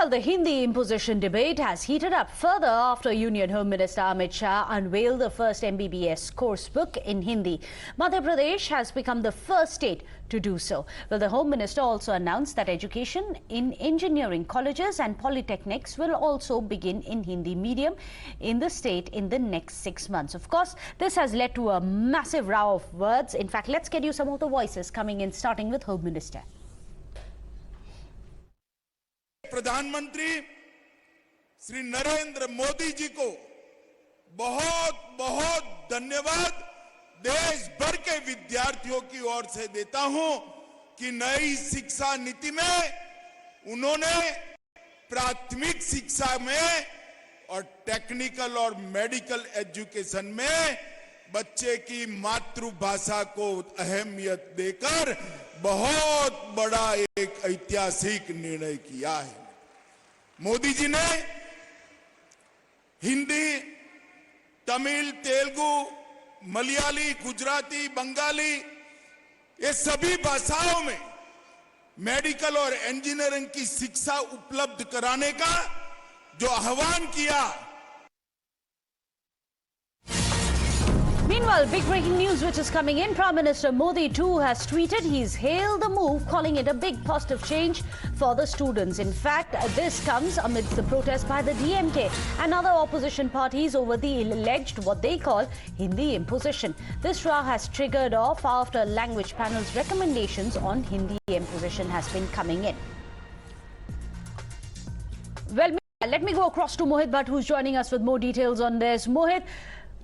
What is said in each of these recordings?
Well, the Hindi imposition debate has heated up further after Union Home Minister Amit Shah unveiled the first MBBS course book in Hindi. Madhya Pradesh has become the first state to do so. Well, the Home Minister also announced that education in engineering colleges and polytechnics will also begin in Hindi medium in the state in the next 6 months. Of course, this has led to a massive row of words. In fact, let's get you some of the voices coming in, starting with Home Minister. प्रधानमंत्री श्री नरेंद्र मोदी जी को बहुत बहुत धन्यवाद देश भर के विद्यार्थियों की ओर से देता हूं कि नई शिक्षा नीति में उन्होंने प्राथमिक शिक्षा में और टेक्निकल और मेडिकल एजुकेशन में बच्चे की मातृभाषा को अहमियत देकर बहुत बड़ा एक ऐतिहासिक निर्णय किया है। मोदी जी ने हिंदी, तमिल, तेलुगु, मलयाली, गुजराती, बंगाली ये सभी भाषाओं में मेडिकल और इंजीनियरिंग की शिक्षा उपलब्ध कराने का जो आह्वान किया। Meanwhile, big breaking news which is coming in. Prime Minister Modi too has tweeted he's hailed the move, calling it a big positive change for the students. In fact, this comes amidst the protest by the DMK and other opposition parties over the alleged what they call Hindi imposition. This row has triggered off after language panel's recommendations on Hindi imposition has been coming in. Well, let me go across to Mohit Bhatt, who's joining us with more details on this. Mohit,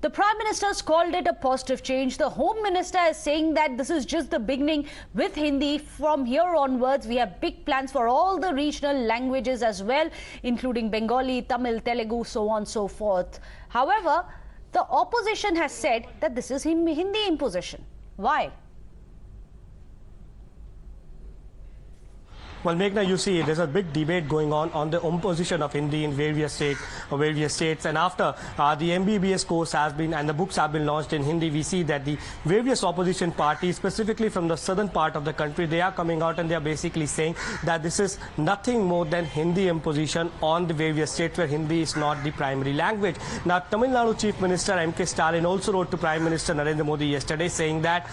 the Prime Minister's called it a positive change. The Home Minister is saying that this is just the beginning with Hindi. From here onwards, we have big plans for all the regional languages as well, including Bengali, Tamil, Telugu, so on and so forth. However, the opposition has said that this is Hindi imposition. Why? Well, Meghna, you see, there's a big debate going on the imposition of Hindi in various states. And after the MBBS course has been and the books have been launched in Hindi, we see that the various opposition parties, specifically from the southern part of the country, they are coming out and they are basically saying that this is nothing more than Hindi imposition on the various states where Hindi is not the primary language. Now, Tamil Nadu Chief Minister M.K. Stalin also wrote to Prime Minister Narendra Modi yesterday saying that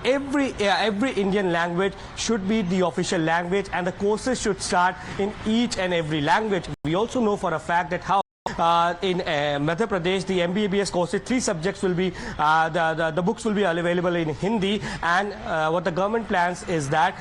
every Indian language should be the official language and the courses should start in each and every language. We also know for a fact that how in Madhya Pradesh, the MBBS courses, 3 subjects will be, the books will be available in Hindi, and what the government plans is that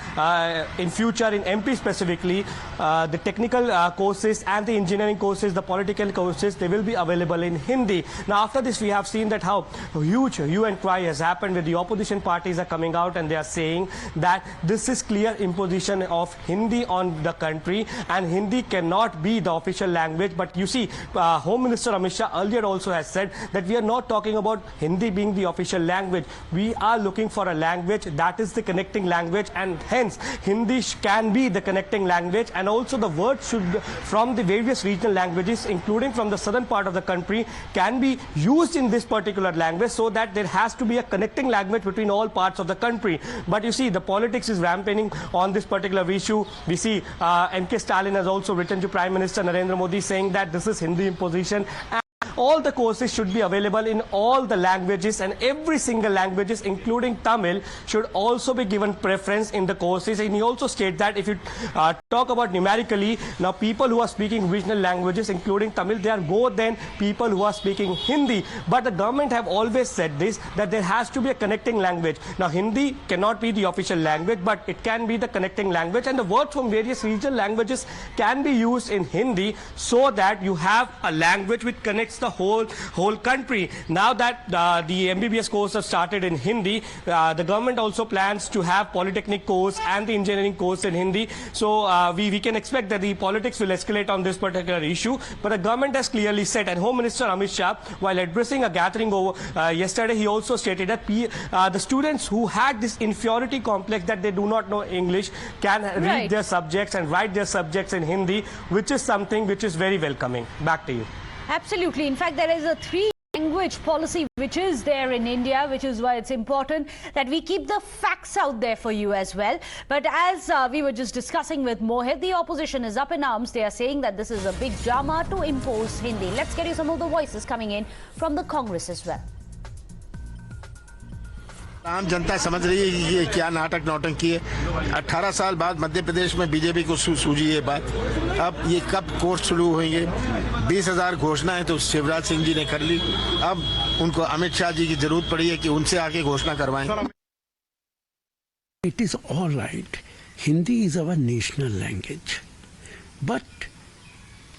in future in MP specifically, the technical courses and the engineering courses, the political courses, they will be available in Hindi. Now after this, we have seen that how huge hue and cry has happened where the opposition parties are coming out and they are saying that this is clear imposition of Hindi on the country and Hindi cannot be the official language. But you see, Home Minister Amit Shah earlier also has said that we are not talking about Hindi being the official language. We are looking for a language that is the connecting language, and hence Hindi can be the connecting language, and also the words should from the various regional languages, including from the southern part of the country, can be used in this particular language so that there has to be a connecting language between all parts of the country. But you see, the politics is ramping on this particular issue. We see M.K. Stalin has also written to Prime Minister Narendra Modi saying that this is Hindi imposition. All the courses should be available in all the languages, and every single languages, including Tamil, should also be given preference in the courses. And he also states that if you talk about numerically, now people who are speaking regional languages, including Tamil, they are more than people who are speaking Hindi. But the government have always said this, that there has to be a connecting language. Now Hindi cannot be the official language, but it can be the connecting language, and the words from various regional languages can be used in Hindi so that you have a language which connects the whole country. Now that the MBBS course has started in Hindi, the government also plans to have polytechnic course and the engineering course in Hindi. So we can expect that the politics will escalate on this particular issue. But the government has clearly said, and Home Minister Amit Shah, while addressing a gathering yesterday, he also stated that the students who had this inferiority complex that they do not know English can read their subjects and write their subjects in Hindi, which is something which is very welcoming. Back to you. Absolutely. In fact, there is a 3 language policy which is there in India, which is why it's important that we keep the facts out there for you as well. But as we were just discussing with Mohit, the opposition is up in arms. They are saying that this is a big drama to impose Hindi. Let's get you some of the voices coming in from the Congress as well. आम जनता समझ रही है कि ये क्या नाटक नौटंकी है। 18 साल बाद मध्य प्रदेश में बीजेपी को सूझी ये बात। अब ये कब कोर्ट शुरू होंगे? 20,000 घोषणाएं तो शिवराज सिंह जी ने कर ली। अब उनको अमित शाह जी की जरूरत पड़ी है कि उनसे आके घोषणा करवाएं। It is all right. Hindi is our national language, but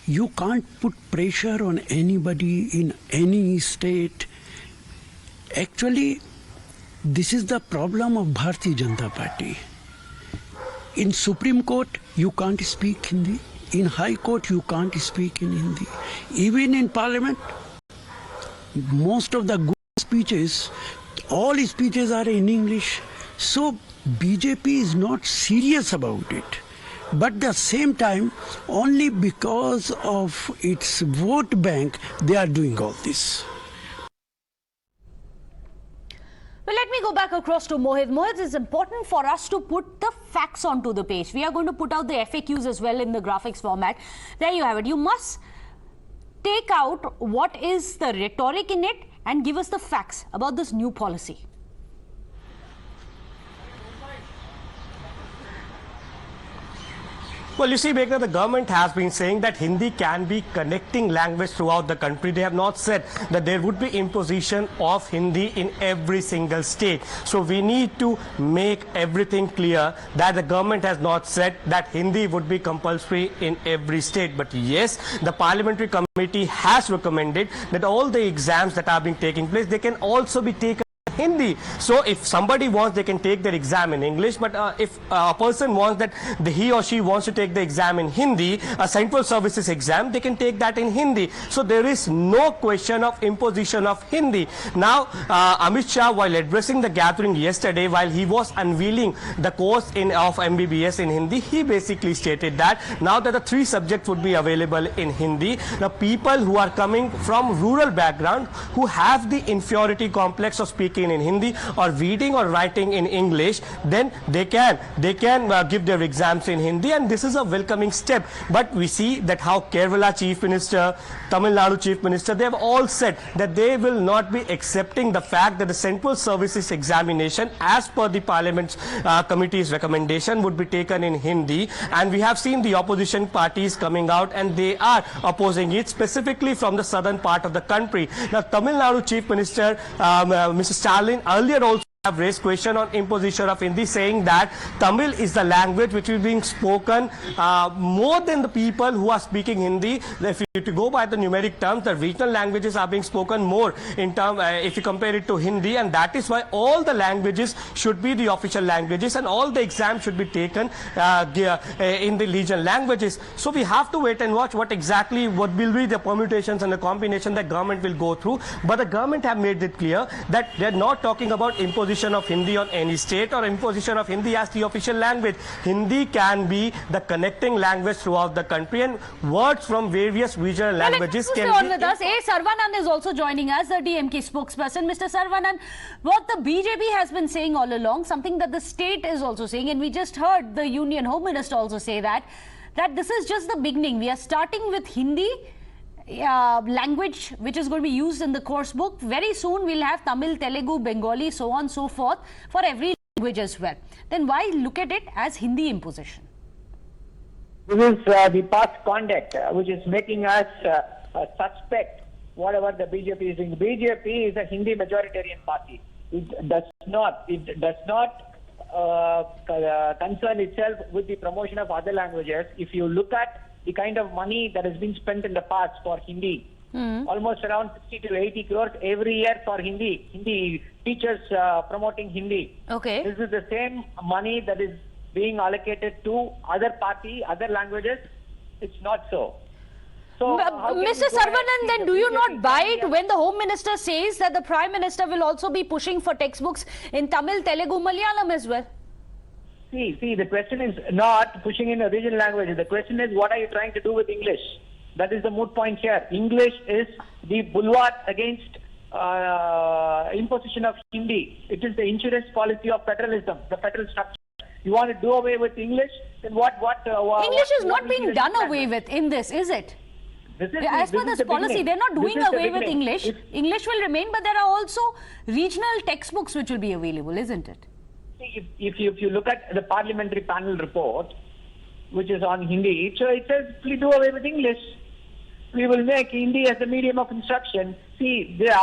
you can't put pressure on anybody in any state. Actually, this is the problem of Bharatiya Janata Party. In Supreme Court, you can't speak Hindi. In High Court, you can't speak in Hindi. Even in Parliament, most of the good speeches, all speeches are in English. So BJP is not serious about it. But at the same time, only because of its vote bank, they are doing all this. Well, let me go back across to Mohit. Mohit, it's important for us to put the facts onto the page. We are going to put out the FAQs as well in the graphics format. There you have it. You must take out what is the rhetoric in it and give us the facts about this new policy. Well, you see, Meghna, the government has been saying that Hindi can be connecting language throughout the country. They have not said that there would be imposition of Hindi in every single state. So we need to make everything clear that the government has not said that Hindi would be compulsory in every state. But yes, the parliamentary committee has recommended that all the exams that are being taking place, they can also be taken Hindi. So if somebody wants, they can take their exam in English, but if a person wants that he or she wants to take the exam in Hindi, a central services exam, they can take that in Hindi. So there is no question of imposition of Hindi. Now, Amit Shah, while addressing the gathering yesterday, while he was unveiling the course of MBBS in Hindi, he basically stated that now that the 3 subjects would be available in Hindi, the people who are coming from rural background, who have the inferiority complex of speaking in Hindi or reading or writing in English, then they can give their exams in Hindi, and this is a welcoming step. But we see that how Kerala Chief Minister, Tamil Nadu Chief Minister, they have all said that they will not be accepting the fact that the central services examination, as per the Parliament Committee's recommendation, would be taken in Hindi. And we have seen the opposition parties coming out and they are opposing it, specifically from the southern part of the country. Now, Tamil Nadu Chief Minister, Mr. Stalin, earlier also have raised question on imposition of Hindi, saying that Tamil is the language which is being spoken more than the people who are speaking Hindi. If you to go by the numeric terms, the regional languages are being spoken more in term if you compare it to Hindi, and that is why all the languages should be the official languages and all the exams should be taken in the regional languages. So we have to wait and watch what will be the permutations and the combination that government will go through. But the government have made it clear that they are not talking about imposition of Hindi on any state or imposition of Hindi as the official language. Hindi can be the connecting language throughout the country, and words from various regional languages can be... With us. A. Sarvanand is also joining us, the DMK spokesperson. Mr. Sarvanand, what the BJP has been saying all along, something that the state is also saying, and we just heard the Union Home Minister also say that this is just the beginning. We are starting with Hindi language which is going to be used in the course book. Very soon we'll have Tamil, Telugu, Bengali, so on and so forth for every language as well. Then why look at it as Hindi imposition? This is the past conduct which is making us suspect whatever the BJP is doing. BJP is a Hindi majoritarian party. It does not concern itself with the promotion of other languages. If you look at the kind of money that has been spent in the past for Hindi, almost around 60 to 80 crores every year for Hindi teachers promoting Hindi. Okay. This is the same money that is being allocated to other languages. It's not so. So, Mr. Sarvanand, then do you not buy it when the Home Minister says that the Prime Minister will also be pushing for textbooks in Tamil, Telugu, Malayalam as well? See, the question is not pushing in a regional language. The question is, what are you trying to do with English? That is the moot point here. English is the bulwark against imposition of Hindi. It is the insurance policy of federalism, the federal structure. You want to do away with English? Then what? English is not being done away with in this, is it? As per this policy, they're not doing away with English. English will remain, but there are also regional textbooks which will be available, isn't it? If you look at the parliamentary panel report, which is on Hindi, so it says, please do away with English. We will make Hindi as the medium of instruction. See, look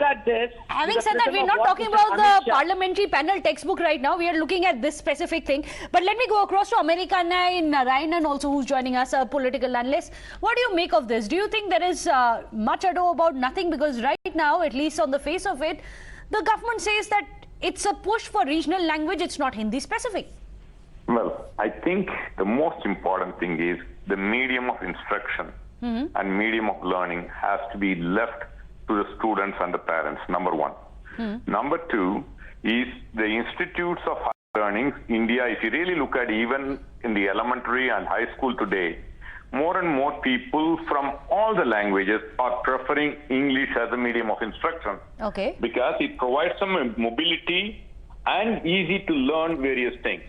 at this. Having said that, we're not talking about the parliamentary panel textbook right now. We are looking at this specific thing. But let me go across to America Narayanan also, who's joining us, a political analyst. What do you make of this? Do you think there is much ado about nothing? Because right now, at least on the face of it, the government says that it's a push for regional language. It's not Hindi specific. Well, I think the most important thing is the medium of instruction and medium of learning has to be left to the students and the parents, number one. Number two is the institutes of higher learning. India, if you really look at even in the elementary and high school today, more and more people from all the languages are preferring English as a medium of instruction. Okay. Because it provides some mobility and easy to learn various things.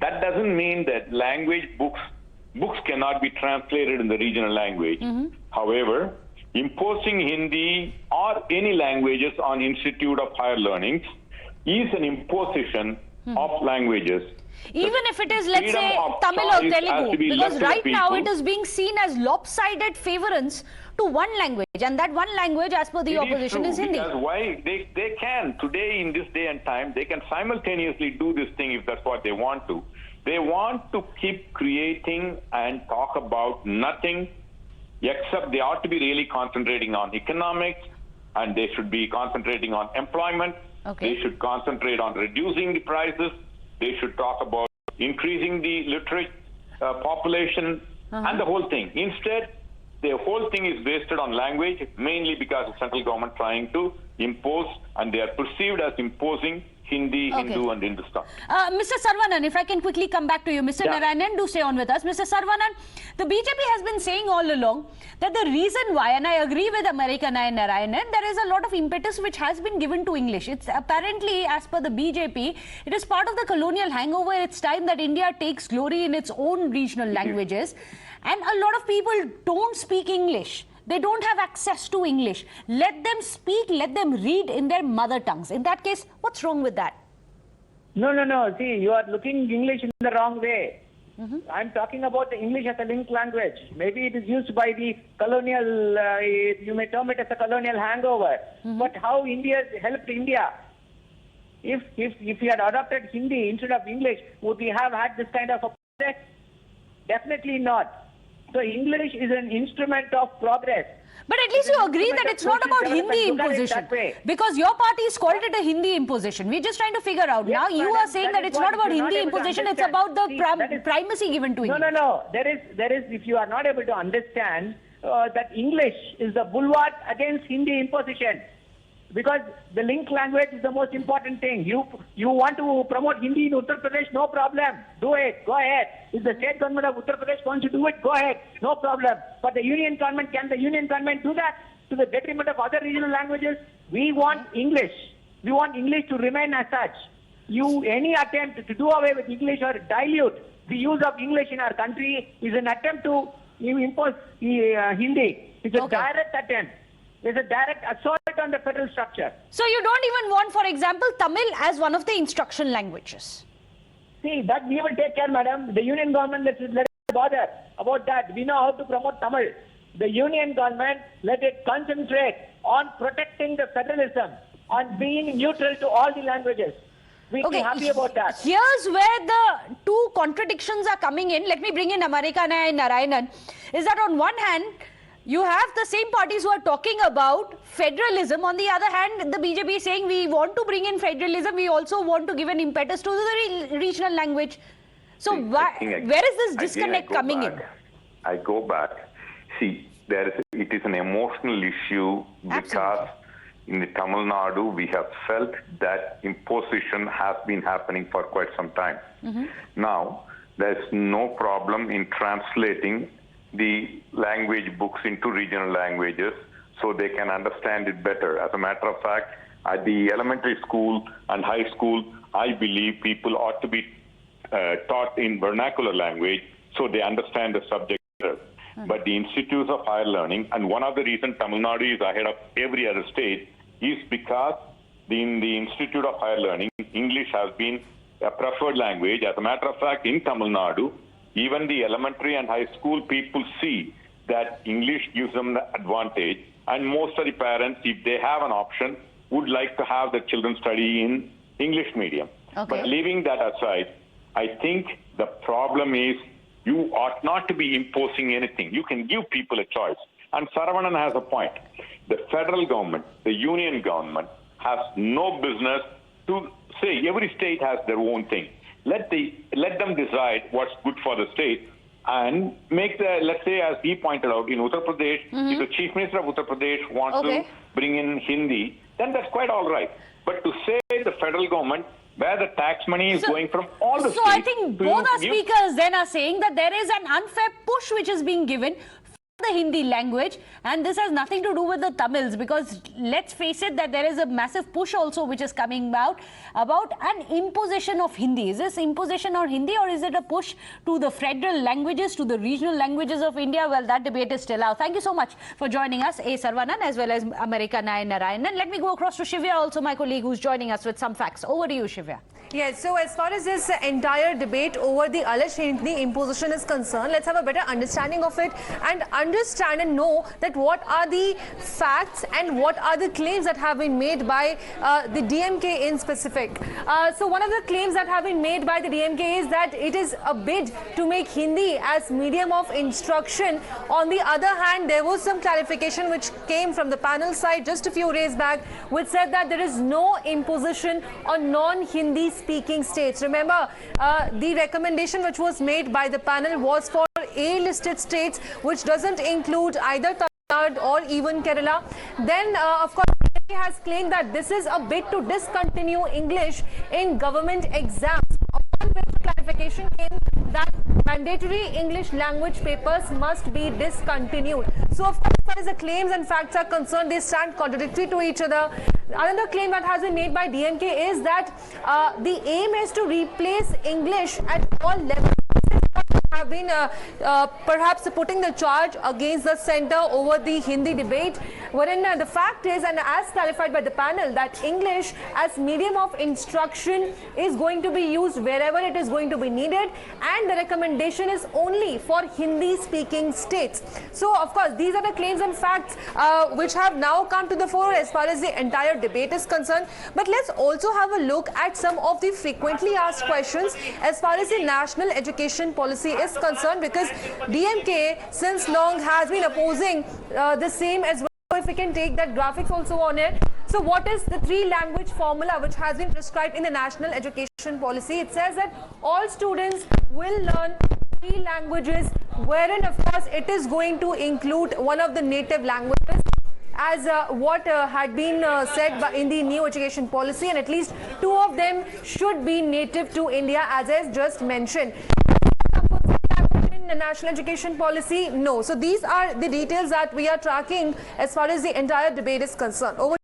That doesn't mean that language books cannot be translated in the regional language. However, imposing Hindi or any languages on Institute of Higher Learning is an imposition of languages. Even if it is, let's say, Tamil or Telugu, because right now it is being seen as lopsided favorance to one language, and that one language, as per the opposition, is Hindi. Because why? They can, today in this day and time, they can simultaneously do this thing if that's what they want to. They want to keep creating and talk about nothing except they ought to be really concentrating on economics, and they should be concentrating on employment. Okay. They should concentrate on reducing the prices. They should talk about increasing the literate population and the whole thing. Instead, the whole thing is wasted on language, mainly because the central government trying to impose, and they are perceived as imposing Hindi, Hindu and Hindustan. Mr. Saravanan, if I can quickly come back to you. Mr. Narayanan, do stay on with us. Mr. Saravanan, the BJP has been saying all along that the reason why, and I agree with America Narayanan, there is a lot of impetus which has been given to English. It's apparently, as per the BJP, it is part of the colonial hangover. It's time that India takes glory in its own regional languages. And a lot of people don't speak English. They don't have access to English. Let them speak, let them read in their mother tongues. In that case, what's wrong with that? No. See, you are looking English in the wrong way. I'm talking about the English as a linked language. Maybe it is used by the colonial, you may term it as a colonial hangover. But how India helped India? If we had adopted Hindi instead of English, would we have had this kind of a progress? Definitely not. So English is an instrument of progress. But at least you agree that it's not about Hindi imposition. Because your party has called it a Hindi imposition. We're just trying to figure out. Now you are saying that it's not about Hindi imposition, it's about the primacy given to English. No. There is, if you are not able to understand that English is the bulwark against Hindi imposition. Because the linked language is the most important thing. You want to promote Hindi in Uttar Pradesh, no problem. Do it. Go ahead. If the state government of Uttar Pradesh wants to do it, go ahead. No problem. But the union government, can the union government do that to the detriment of other regional languages? We want English. We want English to remain as such. Any attempt to do away with English or dilute the use of English in our country is an attempt to impose Hindi. It's a direct attempt. It's a direct assault on the federal structure. So you don't even want, for example, Tamil as one of the instruction languages? See, that we will take care, madam. The union government, let it bother about that. We know how to promote Tamil. The union government, let it concentrate on protecting the federalism, on being neutral to all the languages. We can be happy about that. Here's where the two contradictions are coming in. Let me bring in America Narayanan. Is that on one hand, you have the same parties who are talking about federalism. On the other hand, the BJP is saying we want to bring in federalism. We also want to give an impetus to the regional language. So where is this disconnect coming in? I go back. See, it is an emotional issue because in the Tamil Nadu, we have felt that imposition has been happening for quite some time. Now, there's no problem in translating the language books into regional languages so they can understand it better. As a matter of fact, at the elementary school and high school, I believe people ought to be taught in vernacular language so they understand the subject better. But the institutes of higher learning, and one of the reasons Tamil Nadu is ahead of every other state, is because in the Institute of Higher Learning, English has been a preferred language. As a matter of fact, in Tamil Nadu, even the elementary and high school people see that English gives them the advantage, and most of the parents, if they have an option, would like to have their children study in English medium. Okay. But leaving that aside, I think the problem is you ought not to be imposing anything. You can give people a choice. And Saravanan has a point. The federal government, the union government, has no business to say every state has their own thing. Let them decide what's good for the state and make the, let's say, as he pointed out, in Uttar Pradesh, if the Chief Minister of Uttar Pradesh wants to bring in Hindi, then that's quite all right. But to say the federal government, where the tax money is going from all the states. So I think both our speakers then are saying that there is an unfair push which is being given for the Hindi language, and this has nothing to do with the Tamils, because let's face it that there is a massive push also which is coming about an imposition of Hindi. Is this imposition on Hindi, or is it a push to the federal languages, to the regional languages of India? Well, that debate is still out. Thank you so much for joining us, A. Saravanan, as well as America Narayanan. Let me go across to Shivya, also my colleague, who's joining us with some facts. Over to you, Shivya. Yes, so as far as this entire debate over the alleged Hindi imposition is concerned, let's have a better understanding of it and understand and know that what are the facts and what are the claims that have been made by the DMK in specific. So one of the claims that have been made by the DMK is that it is a bid to make Hindi as medium of instruction. On the other hand, there was some clarification which came from the panel side just a few days back, which said that there is no imposition on non-Hindi speaking states. Remember, the recommendation which was made by the panel was for A-listed states, which doesn't include either Tamil Nadu or even Kerala. Then, of course, he has claimed that this is a bid to discontinue English in government exams. On which clarification came that mandatory English language papers must be discontinued. So, of course, as far as the claims and facts are concerned, they stand contradictory to each other. Another claim that has been made by DMK is that the aim is to replace English at all levels. Have been perhaps putting the charge against the centre over the Hindi debate, wherein the fact is, and as clarified by the panel, that English as medium of instruction is going to be used wherever it is going to be needed, and the recommendation is only for Hindi speaking states. So of course these are the claims and facts which have now come to the fore as far as the entire debate is concerned. But let's also have a look at some of the frequently asked questions as far as the national education policy is concerned, because DMK since long has been opposing the same as well. If we can take that graphics also on it. So what is the three-language formula which has been prescribed in the national education policy? It says that all students will learn 3 languages, wherein of course it is going to include one of the native languages, as what had been said in the new education policy, and at least 2 of them should be native to India, as I just mentioned. The national education policy, no. So these are the details that we are tracking as far as the entire debate is concerned. Over